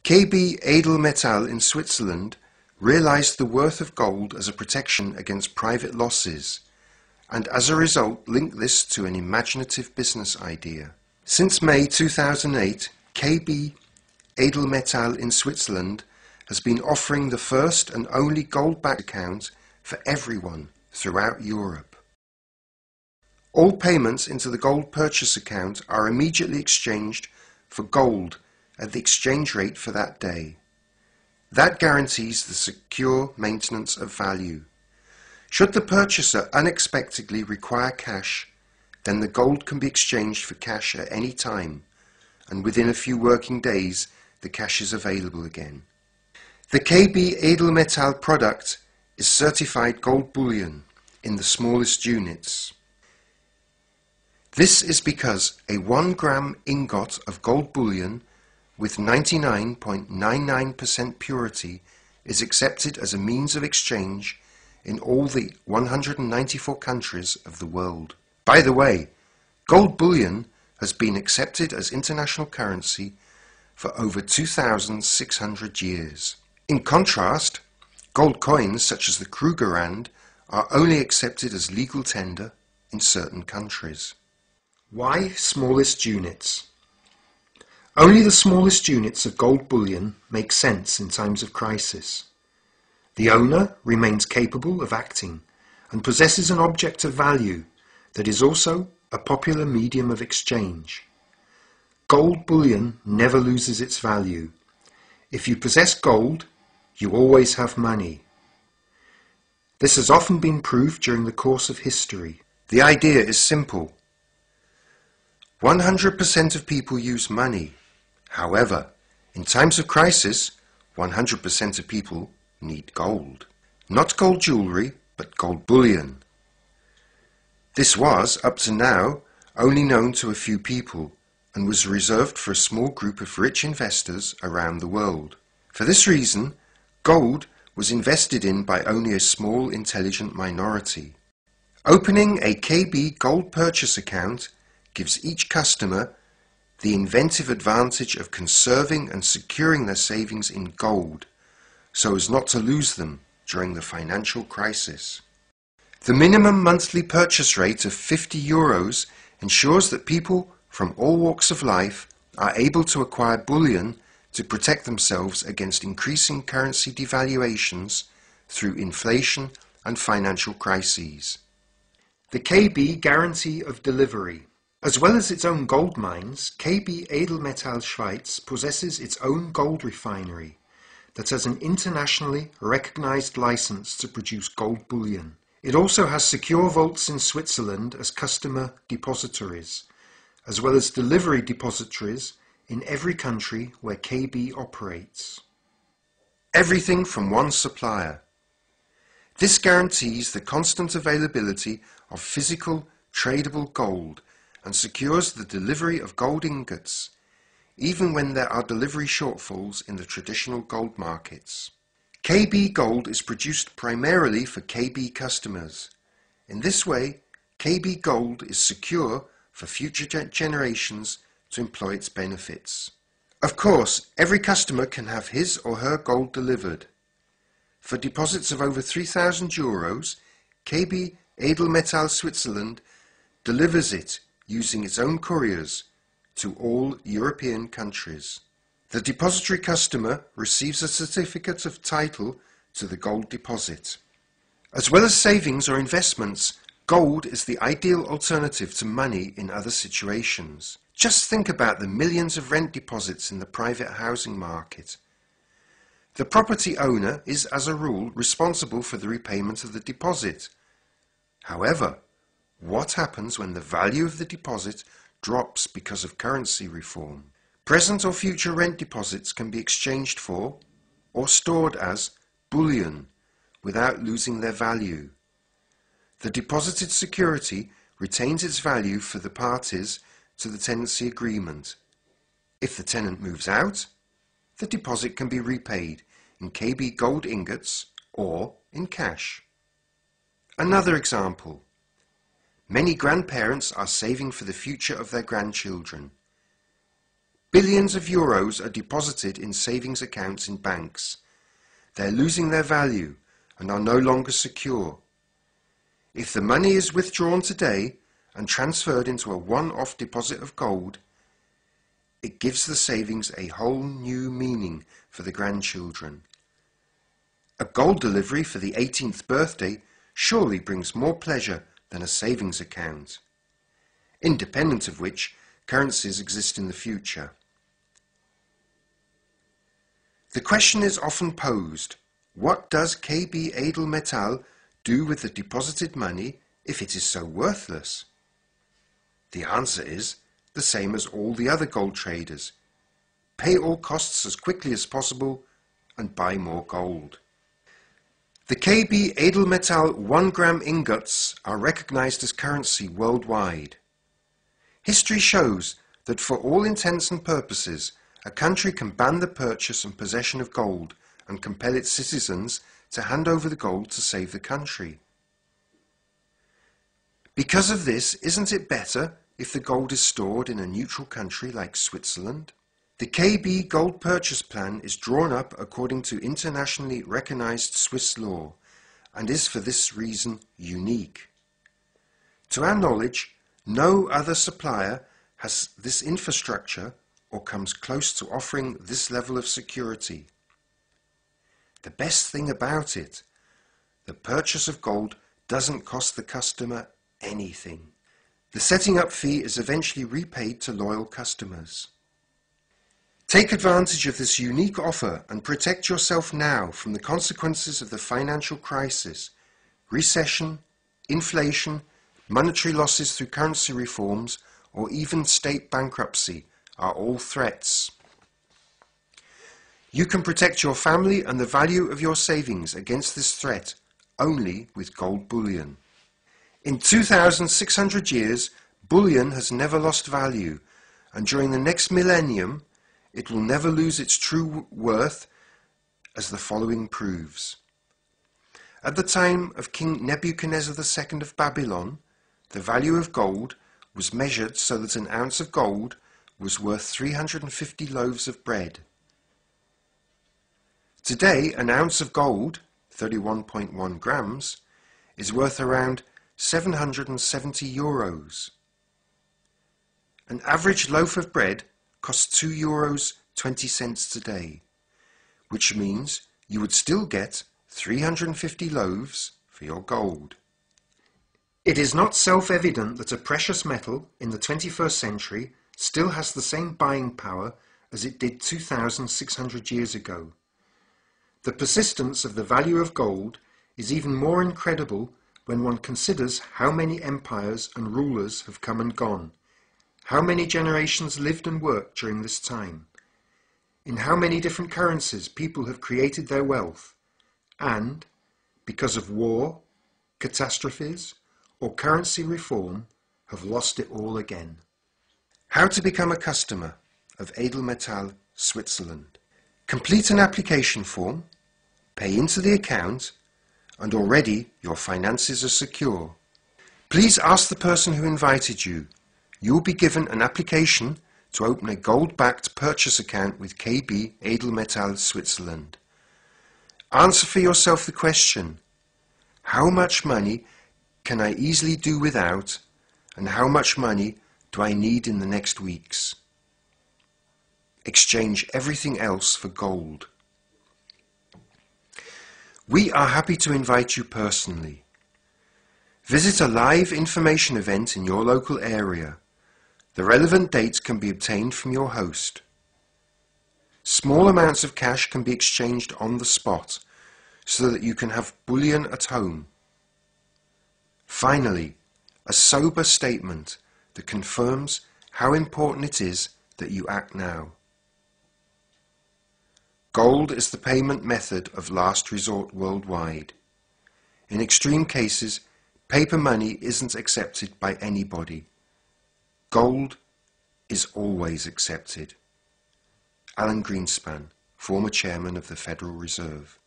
KB Edelmetall in Switzerland realized the worth of gold as a protection against private losses, and as a result linked this to an imaginative business idea. Since May 2008, KB Edelmetall in Switzerland has been offering the first and only gold-backed account for everyone throughout Europe. All payments into the gold purchase account are immediately exchanged for gold at the exchange rate for that day. That guarantees the secure maintenance of value. Should the purchaser unexpectedly require cash, then the gold can be exchanged for cash at any time, and within a few working days the cash is available again. The KB Edelmetall product is certified gold bullion in the smallest units. This is because a 1 gram ingot of gold bullion with 99.99% purity is accepted as a means of exchange in all the 194 countries of the world. By the way, gold bullion has been accepted as international currency for over 2,600 years. In contrast, gold coins such as the Krugerrand are only accepted as legal tender in certain countries. Why smallest units? Only the smallest units of gold bullion make sense in times of crisis. The owner remains capable of acting and possesses an object of value that is also a popular medium of exchange. Gold bullion never loses its value. If you possess gold, you always have money. This has often been proved during the course of history. The idea is simple. 100% of people use money. However, in times of crisis, 100% of people need gold. Not gold jewellery, but gold bullion. This was, up to now, only known to a few people and was reserved for a small group of rich investors around the world. For this reason, gold was invested in by only a small, intelligent minority. Opening a KB gold purchase account gives each customer the inventive advantage of conserving and securing their savings in gold so as not to lose them during the financial crisis. The minimum monthly purchase rate of €50 ensures that people from all walks of life are able to acquire bullion to protect themselves against increasing currency devaluations through inflation and financial crises. The KB Guarantee of Delivery. As well as its own gold mines, KB Edelmetall Schweiz possesses its own gold refinery that has an internationally recognized license to produce gold bullion. It also has secure vaults in Switzerland as customer depositories, as well as delivery depositories in every country where KB operates. Everything from one supplier. This guarantees the constant availability of physical, tradable gold and secures the delivery of gold ingots, even when there are delivery shortfalls in the traditional gold markets. KB Gold is produced primarily for KB customers. In this way, KB Gold is secure for future generations to employ its benefits. Of course, every customer can have his or her gold delivered. For deposits of over €3,000, KB Edelmetall Switzerland delivers it using its own couriers to all European countries. The depository customer receives a certificate of title to the gold deposit. As well as savings or investments, gold is the ideal alternative to money in other situations. Just think about the millions of rent deposits in the private housing market. The property owner is, as a rule, responsible for the repayment of the deposit. However, what happens when the value of the deposit drops because of currency reform? Present or future rent deposits can be exchanged for or stored as bullion without losing their value. The deposited security retains its value for the parties to the tenancy agreement. If the tenant moves out, the deposit can be repaid in KB gold ingots or in cash. Another example. Many grandparents are saving for the future of their grandchildren. Billions of euros are deposited in savings accounts in banks. They're losing their value and are no longer secure. If the money is withdrawn today and transferred into a one-off deposit of gold, it gives the savings a whole new meaning for the grandchildren. A gold delivery for the 18th birthday surely brings more pleasure than a savings account, independent of which currencies exist in the future. The question is often posed, what does KB Edelmetall do with the deposited money if it is so worthless? The answer is the same as all the other gold traders. Pay all costs as quickly as possible and buy more gold. The KB Edelmetall 1 gram ingots are recognized as currency worldwide. History shows that for all intents and purposes, a country can ban the purchase and possession of gold and compel its citizens to hand over the gold to save the country. Because of this, isn't it better if the gold is stored in a neutral country like Switzerland? The KB Gold Purchase Plan is drawn up according to internationally recognized Swiss law and is for this reason unique. To our knowledge, no other supplier has this infrastructure or comes close to offering this level of security. The best thing about it, the purchase of gold doesn't cost the customer anything. The setting up fee is eventually repaid to loyal customers. Take advantage of this unique offer and protect yourself now from the consequences of the financial crisis. Recession, inflation, monetary losses through currency reforms, or even state bankruptcy are all threats. You can protect your family and the value of your savings against this threat only with gold bullion. In 2,600 years, bullion has never lost value, and during the next millennium, it will never lose its true worth, as the following proves. At the time of King Nebuchadnezzar II of Babylon, the value of gold was measured so that an ounce of gold was worth 350 loaves of bread. Today, an ounce of gold, 31.1 grams, is worth around 770 euros. An average loaf of bread costs €2.20 today, which means you would still get 350 loaves for your gold. It is not self-evident that a precious metal in the 21st century still has the same buying power as it did 2,600 years ago. The persistence of the value of gold is even more incredible when one considers how many empires and rulers have come and gone, how many generations lived and worked during this time, in how many different currencies people have created their wealth, and, because of war, catastrophes, or currency reform, have lost it all again. How to become a customer of Edelmetall Switzerland. Complete an application form, pay into the account, and already your finances are secure. Please ask the person who invited you. You will be given an application to open a gold-backed purchase account with KB Edelmetall Switzerland. Answer for yourself the question, how much money can I easily do without, and how much money do I need in the next weeks? Exchange everything else for gold. We are happy to invite you personally. Visit a live information event in your local area. The relevant dates can be obtained from your host. Small amounts of cash can be exchanged on the spot so that you can have bullion at home. Finally, a sober statement that confirms how important it is that you act now. Gold is the payment method of last resort worldwide. In extreme cases, paper money isn't accepted by anybody. Gold is always accepted. Alan Greenspan, former chairman of the Federal Reserve.